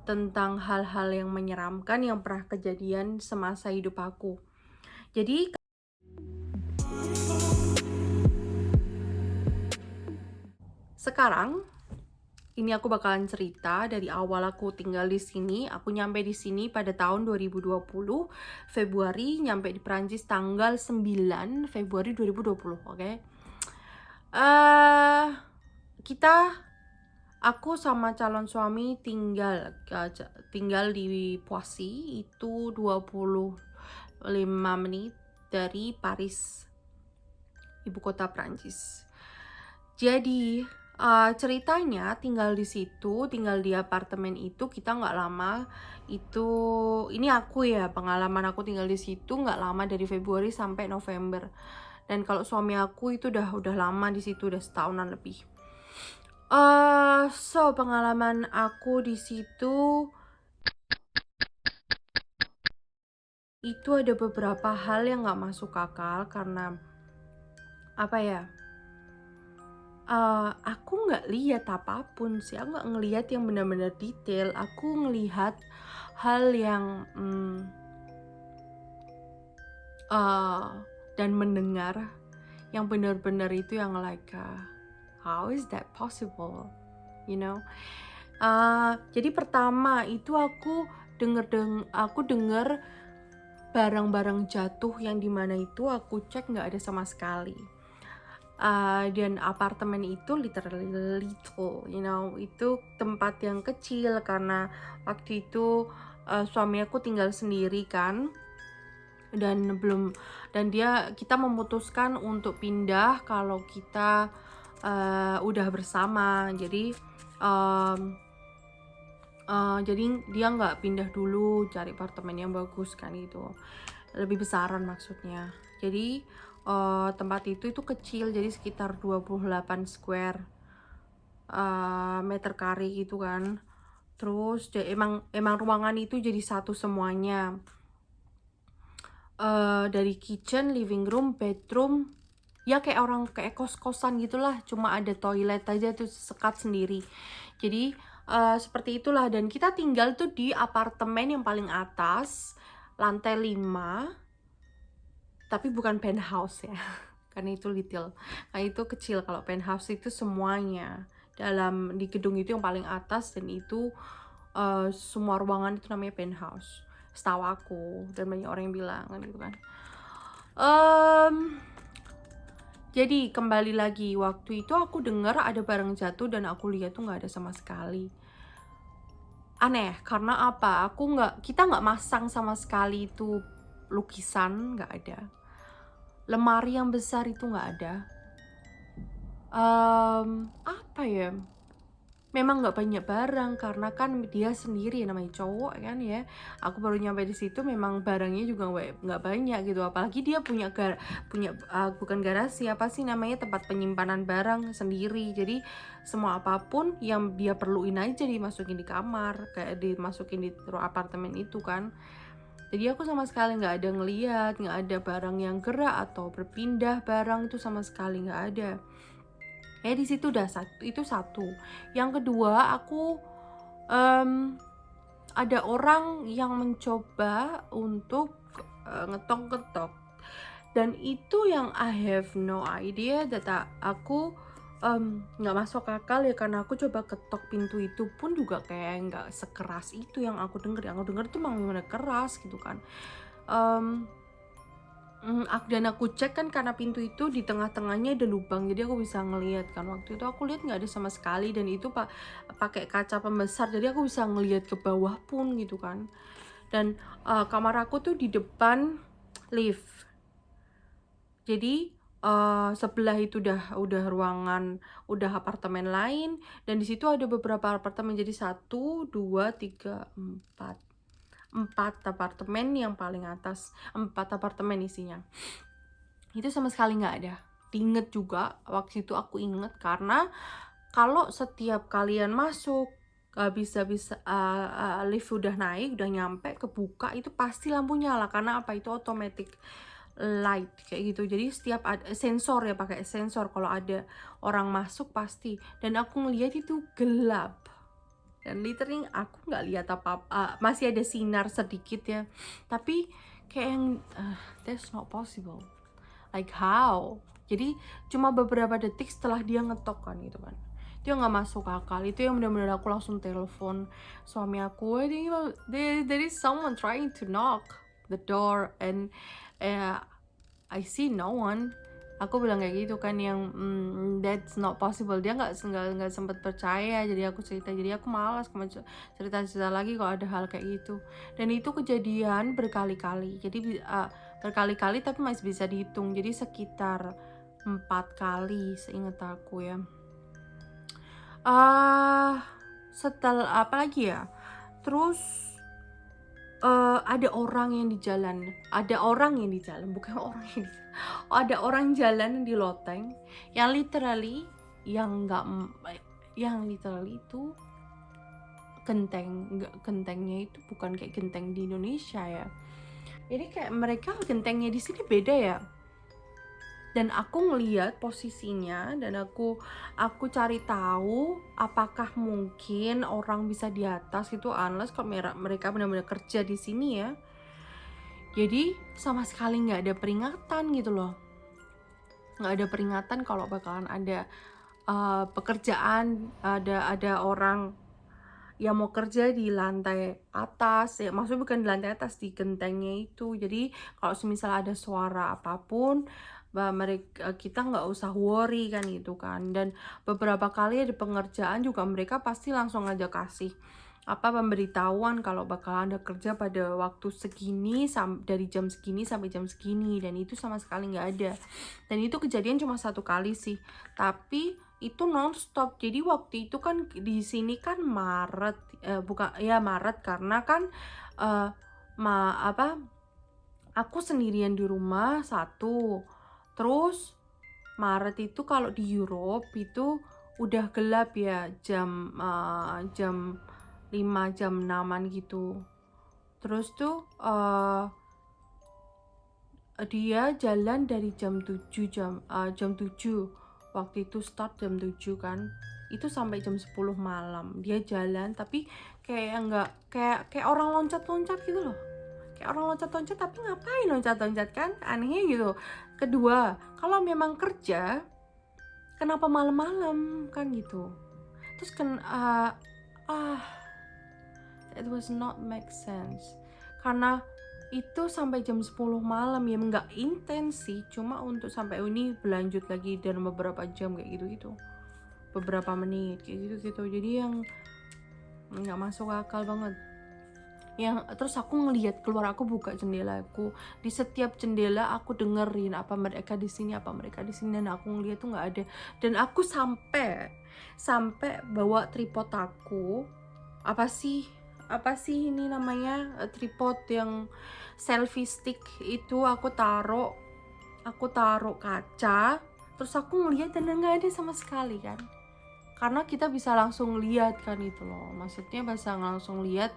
tentang hal-hal yang menyeramkan yang pernah kejadian semasa hidup aku. Jadi sekarang ini aku bakalan cerita dari awal aku tinggal di sini. Aku nyampe di sini pada tahun 2020 Februari, nyampe di Prancis tanggal 9 Februari 2020, oke? Kita Aku sama calon suami tinggal di Poissy, itu 25 menit dari Paris, ibu kota Prancis. Jadi ceritanya tinggal di apartemen itu kita nggak lama. Ini aku ya, pengalaman aku tinggal di situ nggak lama, dari Februari sampai November. Dan kalau suami aku itu udah lama di situ, udah setahunan lebih. Pengalaman aku di situ itu ada beberapa hal yang nggak masuk akal karena apa ya? Aku nggak lihat apapun sih, aku nggak ngelihat yang benar-benar detail. Aku ngelihat hal yang dan mendengar yang benar-benar itu yang like how is that possible, you know? Jadi pertama itu aku denger barang-barang jatuh yang dimana itu aku cek nggak ada sama sekali. Dan apartemen itu literally little, you know, itu tempat yang kecil karena waktu itu suami aku tinggal sendiri kan, dan kita memutuskan untuk pindah kalau kita udah bersama. Jadi dia nggak pindah dulu, cari apartemen yang bagus kan, gitu, lebih besaran maksudnya. Jadi tempat itu kecil, jadi sekitar 28 square meter kare gitu kan. Terus emang ruangan itu jadi satu semuanya, dari kitchen, living room, bedroom, ya kayak kos-kosan gitulah, cuma ada toilet aja tuh sekat sendiri. Jadi seperti itulah, dan kita tinggal tuh di apartemen yang paling atas, lantai 5, tapi bukan penthouse ya. Karena itu little, karena itu kecil. Kalau penthouse itu semuanya di gedung itu yang paling atas, dan itu semua ruangan itu namanya penthouse, setahu aku, dan banyak orang yang bilang kan gitu kan. Jadi kembali lagi, waktu itu aku dengar ada barang jatuh dan aku lihat tuh nggak ada sama sekali. Aneh, karena apa? Kita nggak masang sama sekali itu lukisan, nggak ada. Lemari yang besar itu nggak ada. Apa ya? Memang nggak banyak barang karena kan dia sendiri namanya cowok kan ya. Aku baru nyampe di situ, memang barangnya juga nggak banyak gitu. Apalagi dia punya bukan garasi, apa sih namanya, tempat penyimpanan barang sendiri. Jadi semua apapun yang dia perluin aja dimasukin di kamar, kayak dimasukin di apartemen itu kan. Jadi aku sama sekali nggak ada ngeliat, nggak ada barang yang gerak atau berpindah barang, itu sama sekali nggak ada. Di situ itu satu. Yang kedua, aku ada orang yang mencoba untuk ngetok-ngetok, dan itu yang I have no idea, aku nggak masuk akal ya, karena aku coba ketok pintu itu pun juga kayak nggak sekeras itu yang aku denger. Yang aku denger tuh memang bener keras gitu kan. Dan aku cek kan, karena pintu itu di tengah-tengahnya ada lubang, jadi aku bisa ngelihat kan. Waktu itu aku lihat nggak ada sama sekali, dan itu pakai kaca pembesar, jadi aku bisa ngelihat ke bawah pun gitu kan. Dan kamar aku tuh di depan lift, jadi sebelah itu udah ruangan, udah apartemen lain, dan di situ ada beberapa apartemen, jadi 1, 2, 3, 4 apartemen. Yang paling atas 4 apartemen isinya itu sama sekali nggak ada. Diinget juga waktu itu, aku inget karena kalau setiap kalian masuk bisa lift udah naik, udah nyampe, kebuka, itu pasti lampu nyala. Karena apa? Itu automatic light kayak gitu. Jadi setiap ada sensor ya, pakai sensor kalau ada orang masuk pasti. Dan aku ngeliat itu gelap, dan literally aku nggak lihat apa-apa, masih ada sinar sedikit ya, tapi kayak yang that's not possible, like how. Jadi cuma beberapa detik setelah dia ngetok kan gitu kan, dia nggak masuk akal. Itu yang benar-benar aku langsung telepon suami aku, there is someone trying to knock the door and uh, I see no one. Aku bilang kayak gitu kan, yang that's not possible. Dia nggak sempat percaya. Jadi aku cerita, jadi aku malas cerita lagi kalau ada hal kayak gitu. Dan itu kejadian berkali-kali. Jadi berkali-kali tapi masih bisa dihitung. Jadi sekitar 4 kali seingat aku ya. Setelah apa lagi ya? Terus ada orang yang di jalan, bukan orang yang di, ada orang jalan di loteng yang literally itu gentengnya itu bukan kayak genteng di Indonesia ya. Jadi kayak mereka gentengnya di sini beda ya. Dan aku ngeliat posisinya dan aku cari tahu apakah mungkin orang bisa di atas itu, unless kalau mereka benar-benar kerja di sini ya. Jadi sama sekali nggak ada peringatan gitu loh, nggak ada peringatan kalau bakalan ada pekerjaan, ada orang yang mau kerja di lantai atas ya, maksudnya bukan di lantai atas, di gentengnya itu. Jadi kalau semisal ada suara apapun, kita nggak usah worry kan gitu kan. Dan beberapa kali ada pengerjaan juga mereka pasti langsung aja kasih pemberitahuan kalau bakal ada kerja pada waktu segini, dari jam segini sampai jam segini, dan itu sama sekali nggak ada. Dan itu kejadian cuma 1 kali sih, tapi itu nonstop. Jadi waktu itu kan di sini kan Maret, bukan ya Maret, karena kan aku sendirian di rumah satu. Terus Maret itu kalau di Europe itu udah gelap ya, jam 5 jam 6-an gitu. Terus tuh dia jalan dari jam 7 waktu itu start jam 7 kan, itu sampai jam 10 malam dia jalan, tapi kayak kayak orang loncat-loncat gitu loh, kayak orang loncat-loncat, tapi ngapain loncat-loncat kan, anehnya gitu. Kedua, kalau memang kerja kenapa malam-malam kan gitu. Terus it was not make sense, karena itu sampai jam 10 malam ya, nggak intens sih, cuma untuk sampai ini berlanjut lagi dan beberapa jam kayak gitu-gitu, beberapa menit kayak gitu-gitu. Jadi yang nggak masuk akal banget. Terus aku ngelihat keluar, aku buka jendelaku, di setiap jendela aku dengerin apa mereka di sini, dan aku ngelihat tuh nggak ada. Dan aku sampai bawa tripod aku, apa sih ini namanya, tripod yang selfie stick itu, aku taruh kaca, terus aku ngeliat dan nggak ada sama sekali kan, karena kita bisa langsung lihat kan itu loh, maksudnya bisa langsung lihat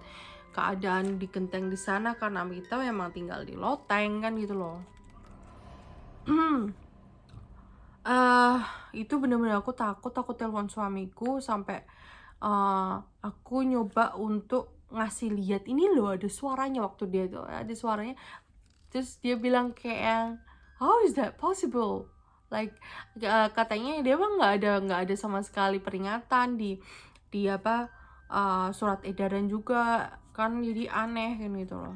keadaan di genteng di sana karena kita memang tinggal di loteng kan gitu loh. Itu bener-bener aku takut telepon suamiku sampai aku nyoba untuk ngasih lihat, ini loh ada suaranya, waktu dia tuh ada suaranya. Terus dia bilang kayak, how is that possible, like katanya dia mah nggak ada sama sekali peringatan di surat edaran juga kan, jadi aneh kan gitu loh,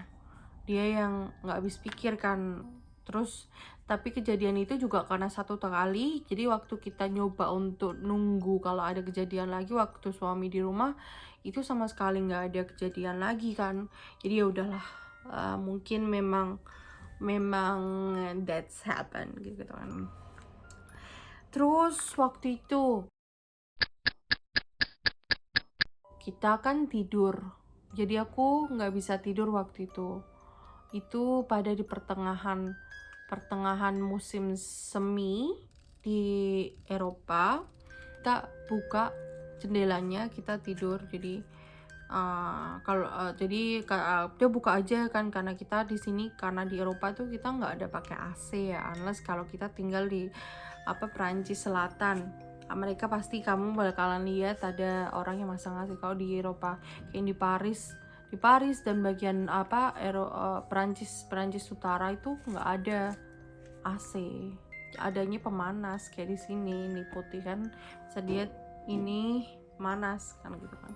dia yang nggak habis pikir kan. Terus tapi kejadian itu juga karena 1 kali, jadi waktu kita nyoba untuk nunggu kalau ada kejadian lagi waktu suami di rumah, itu sama sekali nggak ada kejadian lagi kan. Jadi ya udahlah, mungkin memang that's happen gitu kan. Terus waktu itu kita kan tidur, jadi aku nggak bisa tidur waktu itu pada di pertengahan musim semi di Eropa. Kita buka jendelanya, kita tidur. Jadi dia buka aja kan, karena kita di sini, karena di Eropa tuh kita nggak ada pakai AC ya, unless kalau kita tinggal di Perancis Selatan Mereka pasti kamu bakalan lihat ada orang yang masang AC. Kalau di Eropa kayak di Paris dan bagian Perancis Utara itu nggak ada AC, adanya pemanas kayak di sini. Ini putih kan, bisa lihat ini panas kan gitu kan.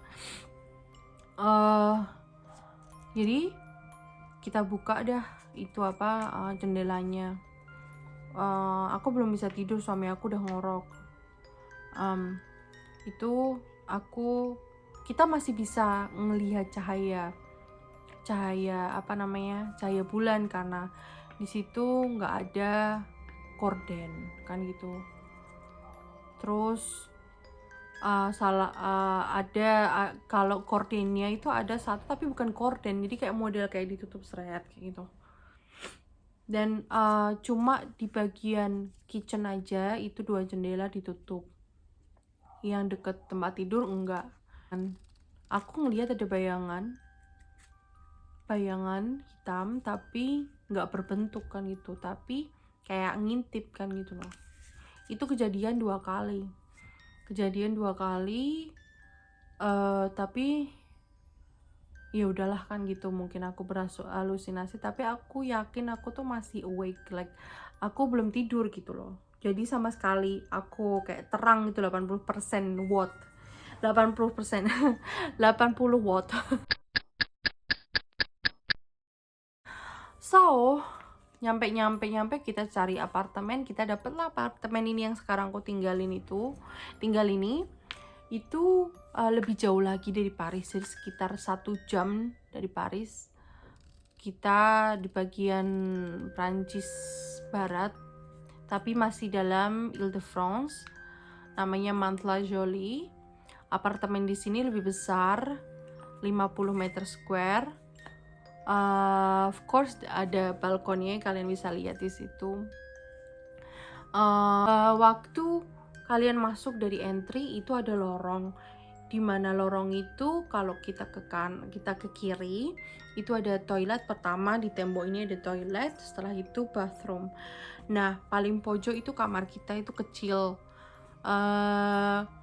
Jadi kita buka dah itu jendelanya. Aku belum bisa tidur, suami aku udah ngorok. Itu kita masih bisa ngelihat cahaya cahaya bulan karena di situ nggak ada korden kan gitu. Terus kalau kordennya itu ada satu tapi bukan korden, jadi kayak model kayak ditutup seret kayak gitu. Dan cuma di bagian kitchen aja itu 2 jendela ditutup, yang deket tempat tidur enggak. Dan aku ngelihat ada bayangan hitam tapi nggak berbentuk kan gitu, tapi kayak ngintip kan gitu loh. Itu kejadian 2 kali, tapi ya udahlah kan gitu, mungkin aku berhalusinasi, tapi aku yakin aku tuh masih awake, like aku belum tidur gitu loh. Jadi sama sekali aku kayak terang gitu 80% watt 80% 80 watt. So nyampe kita cari apartemen, kita dapatlah apartemen ini yang sekarang aku tinggal ini. Itu lebih jauh lagi dari Paris, jadi sekitar 1 jam dari Paris. Kita di bagian Prancis Barat, tapi masih dalam Ile-de-France. Namanya Mantes-la-Jolie. Apartemen di sini lebih besar, 50 meter square. Of course ada balkonnya, kalian bisa lihat di situ. Waktu kalian masuk dari entry itu ada lorong, di mana lorong itu kalau kita ke kiri itu ada toilet. Pertama di tembok ini ada toilet, setelah itu bathroom. Nah paling pojok itu kamar kita, itu kecil.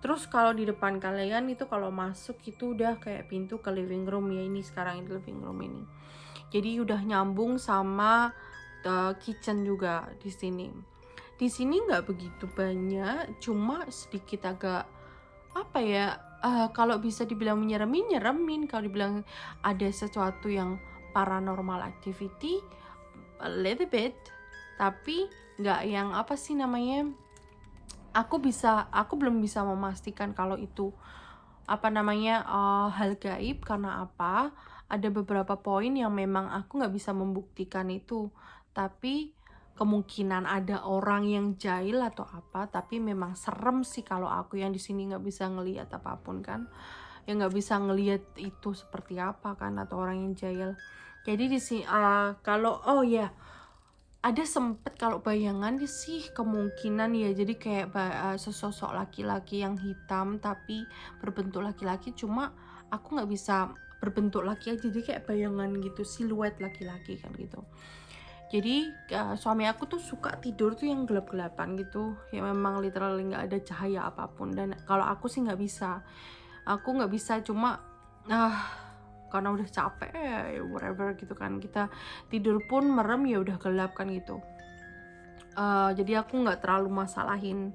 Terus kalau di depan kalian itu kalau masuk itu udah kayak pintu ke living room ya, ini sekarang ini living room ini. Jadi udah nyambung sama kitchen juga di sini. Di sini nggak begitu banyak, cuma sedikit agak kalau bisa dibilang nyeremin. Kalau dibilang ada sesuatu yang paranormal activity, a little bit, tapi nggak yang aku belum bisa memastikan kalau itu hal gaib. Karena ada beberapa poin yang memang aku nggak bisa membuktikan itu, tapi kemungkinan ada orang yang jahil atau tapi memang serem sih kalau aku yang di sini nggak bisa ngelihat apapun kan, yang nggak bisa ngelihat itu seperti apa kan, atau orang yang jahil. Jadi di sini ada sempet kalau bayangan sih kemungkinan ya, jadi kayak sesosok laki-laki yang hitam tapi berbentuk laki-laki, cuma aku nggak bisa berbentuk laki aja, jadi kayak bayangan gitu, siluet laki-laki kan gitu. Jadi suami aku tuh suka tidur tuh yang gelap-gelapan gitu, ya memang literally nggak ada cahaya apapun. Dan kalau aku sih nggak bisa, cuma karena udah capek ya whatever gitu kan, kita tidur pun merem ya udah gelap kan gitu. Jadi aku nggak terlalu masalahin.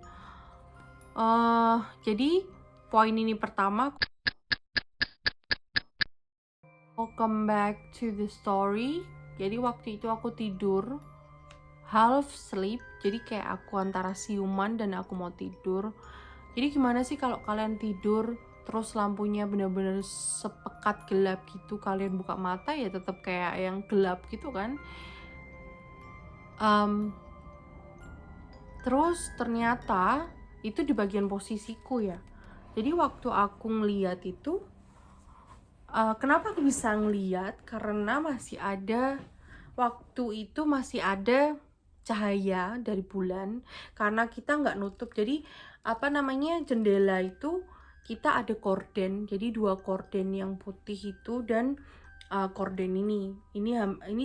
Jadi poin ini pertama. Welcome back to the story. Jadi waktu itu aku tidur half sleep, jadi kayak aku antara siuman dan aku mau tidur. Jadi gimana sih kalau kalian tidur terus lampunya benar-benar sepekat gelap gitu, kalian buka mata ya tetap kayak yang gelap gitu kan. Terus ternyata itu di bagian posisiku ya. Jadi waktu aku ngeliat itu, kenapa aku bisa ngeliat, karena waktu itu masih ada cahaya dari bulan, karena kita nggak nutup. Jadi jendela itu kita ada korden, jadi 2 korden yang putih itu dan korden ini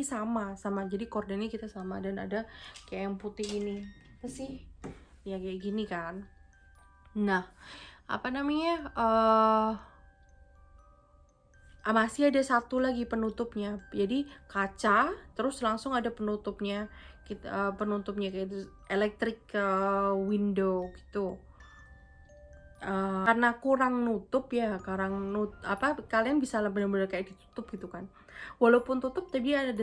sama, jadi kordennya kita sama. Dan ada kayak yang putih ini apa sih ya, kayak gini kan. Nah, apa namanya, masih ada satu lagi penutupnya. Jadi kaca, terus langsung ada penutupnya. Penutupnya kayak itu electric window gitu. Karena kurang nutup ya, kalian bisa benar-benar kayak ditutup gitu kan. Walaupun tutup tapi ada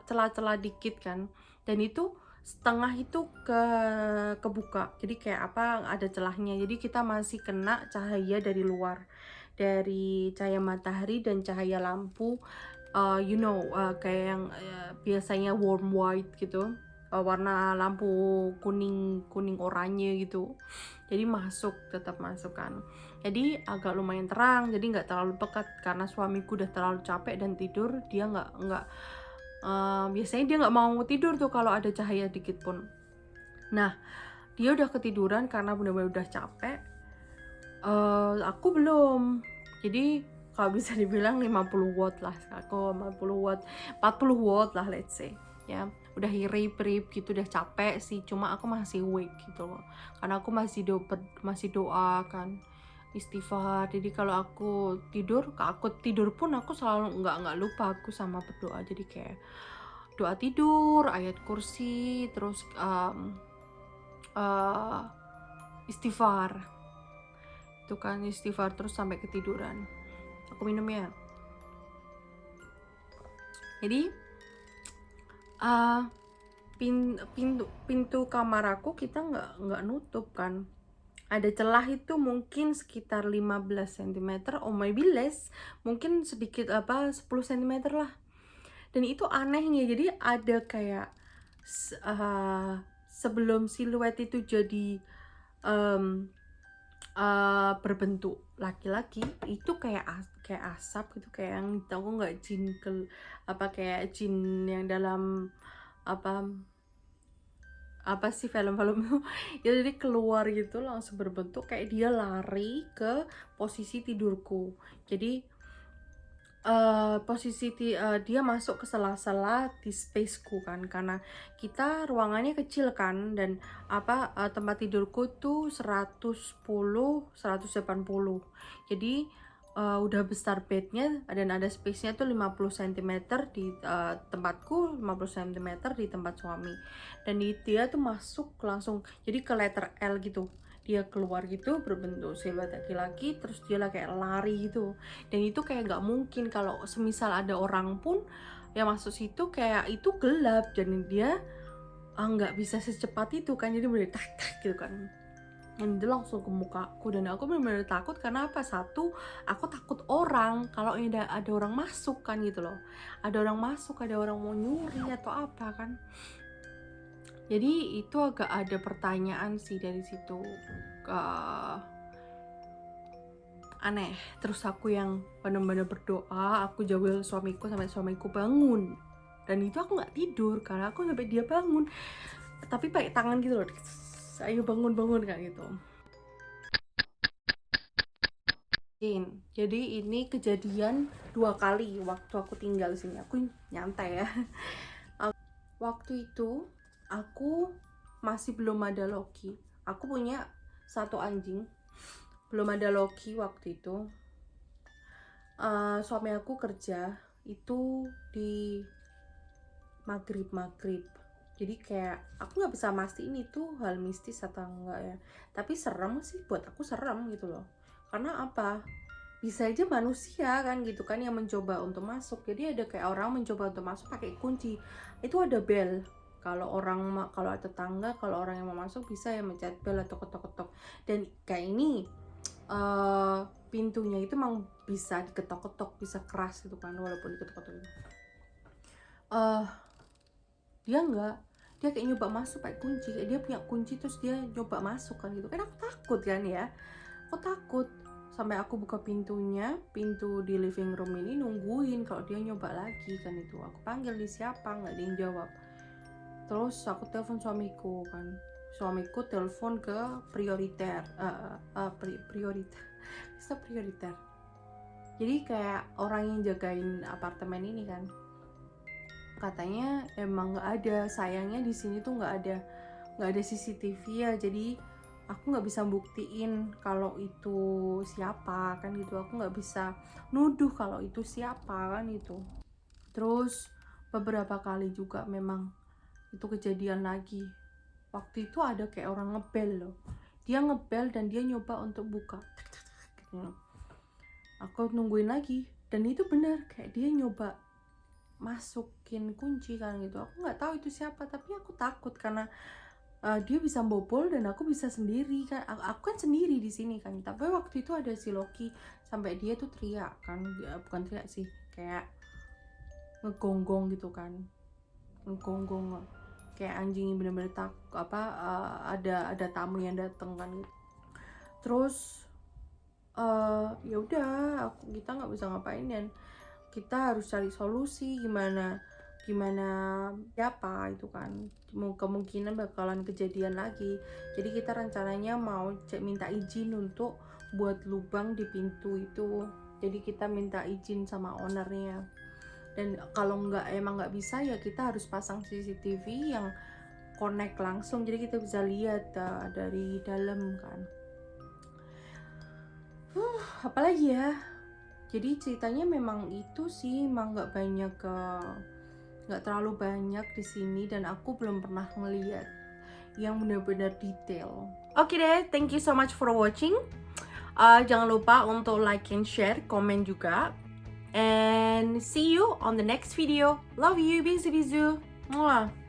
celah-celah dikit kan. Dan itu setengah itu kebuka. Jadi kayak apa, ada celahnya. Jadi kita masih kena cahaya dari luar. Dari cahaya matahari dan cahaya lampu, kayak yang biasanya warm white gitu, warna lampu kuning kuning oranye gitu. Jadi tetap masuk kan. Jadi agak lumayan terang, jadi nggak terlalu pekat karena suamiku udah terlalu capek dan tidur. Dia nggak biasanya dia nggak mau tidur tuh kalau ada cahaya dikit pun. Nah, dia udah ketiduran karena benar-benar udah capek. Aku belum. Jadi kalau bisa dibilang 50 watt lah, aku 50 watt, 40 watt lah let's say. Ya, udah hirip-rip gitu, udah capek sih, cuma aku masih awake gitu loh. Karena aku masih doa kan, istighfar. Jadi kalau aku tidur pun aku selalu nggak lupa aku sama berdoa. Jadi kayak doa tidur, ayat kursi, terus istighfar. Itu kan istighfar terus sampai ketiduran. Aku minum ya. Jadi pintu kamar aku kita nggak nutup kan. Ada celah itu mungkin sekitar 15 cm, or maybe less, mungkin sedikit 10 cm lah. Dan itu anehnya, jadi ada kayak sebelum siluet itu jadi berbentuk laki-laki, itu kayak asap gitu, kayak yang tahu nggak, kayak jin yang dalam apa sih film-film itu ya. Jadi keluar gitu langsung berbentuk kayak dia lari ke posisi tidurku. Jadi dia masuk ke sela-sela di spaceku kan, karena kita ruangannya kecil kan, dan tempat tidurku tuh 110 180. Jadi udah besar bednya dan ada space-nya tuh 50 cm di tempatku, 50 cm di tempat suami. Dan dia tuh masuk langsung jadi ke letter L gitu. Dia keluar gitu berbentuk siluet laki-laki, terus dia lah kayak lari gitu. Dan itu kayak nggak mungkin kalau semisal ada orang pun yang masuk situ, kayak itu gelap dan dia nggak bisa secepat itu kan. Jadi bener tak tak gitu kan, dan itu langsung ke mukaku. Dan aku bener-bener takut karena satu, aku takut orang, kalau ada orang masuk kan gitu loh, ada orang masuk, ada orang mau nyuri atau apa kan. Jadi itu agak ada pertanyaan sih dari situ, aneh. Terus aku yang benar-benar berdoa, aku jawel suamiku sampai suamiku bangun. Dan itu aku nggak tidur karena aku sampai dia bangun, tapi pakai tangan gitu loh, ayo bangun kan gitu. Jadi ini kejadian 2 kali waktu aku tinggal sini. Aku nyantai ya. Waktu itu aku masih belum ada Loki. Aku punya satu anjing, belum ada Loki waktu itu. Suami aku kerja itu di maghrib. Jadi kayak aku nggak bisa mastiin itu hal mistis atau enggak ya. Tapi serem sih, buat aku serem gitu loh. Karena apa? Bisa aja manusia kan gitu kan yang mencoba untuk masuk. Jadi ada kayak orang mencoba untuk masuk pakai kunci. Itu ada bel. Kalau ada tetangga, kalau orang yang mau masuk bisa ya mencet bel atau ketok-ketok. Dan kayak ini pintunya itu emang bisa diketok-ketok, bisa keras gitu kan, walaupun diketok-ketok itu. Dia kayak nyoba masuk pakai kunci, kayak dia punya kunci terus dia nyoba masuk kan gitu kan. Aku takut kan ya, aku takut. Sampai aku buka pintu di living room ini, nungguin kalau dia nyoba lagi kan itu. Aku panggil di siapa, nggak ada yang jawab. Terus aku telepon suamiku kan, suamiku telepon ke prioriter. Jadi kayak orang yang jagain apartemen ini kan, katanya emang nggak ada, sayangnya di sini tuh nggak ada CCTV ya. Jadi aku nggak bisa buktiin kalau itu siapa kan gitu, aku nggak bisa nuduh kalau itu siapa kan itu. Terus beberapa kali juga memang itu kejadian lagi. Waktu itu ada kayak orang ngebel loh, dia ngebel dan dia nyoba untuk buka gitu. Aku nungguin lagi dan itu benar kayak dia nyoba masukin kunci kan gitu. Aku nggak tahu itu siapa, tapi aku takut karena dia bisa bobol dan aku bisa sendiri kan. Aku kan sendiri di sini kan. Tapi waktu itu ada si Loki sampai dia tuh teriak kan, bukan teriak sih, kayak ngegonggong gitu kan, ngegonggong kayak anjing bener-bener ada tamu yang dateng kan gitu. Terus ya udah kita nggak bisa ngapain dan kita harus cari solusi gimana siapa itu kan, kemungkinan bakalan kejadian lagi. Jadi kita rencananya mau minta izin untuk buat lubang di pintu itu, jadi kita minta izin sama ownernya. Dan kalau emang nggak bisa ya kita harus pasang CCTV yang connect langsung, jadi kita bisa lihat dari dalam kan. Apalagi ya, jadi ceritanya memang itu sih, emang nggak terlalu banyak di sini dan aku belum pernah ngeliat yang benar-benar detail. Oke deh, thank you so much for watching. Jangan lupa untuk like and share, komen juga, and see you on the next video. Love you, bisu bisu. Mwah.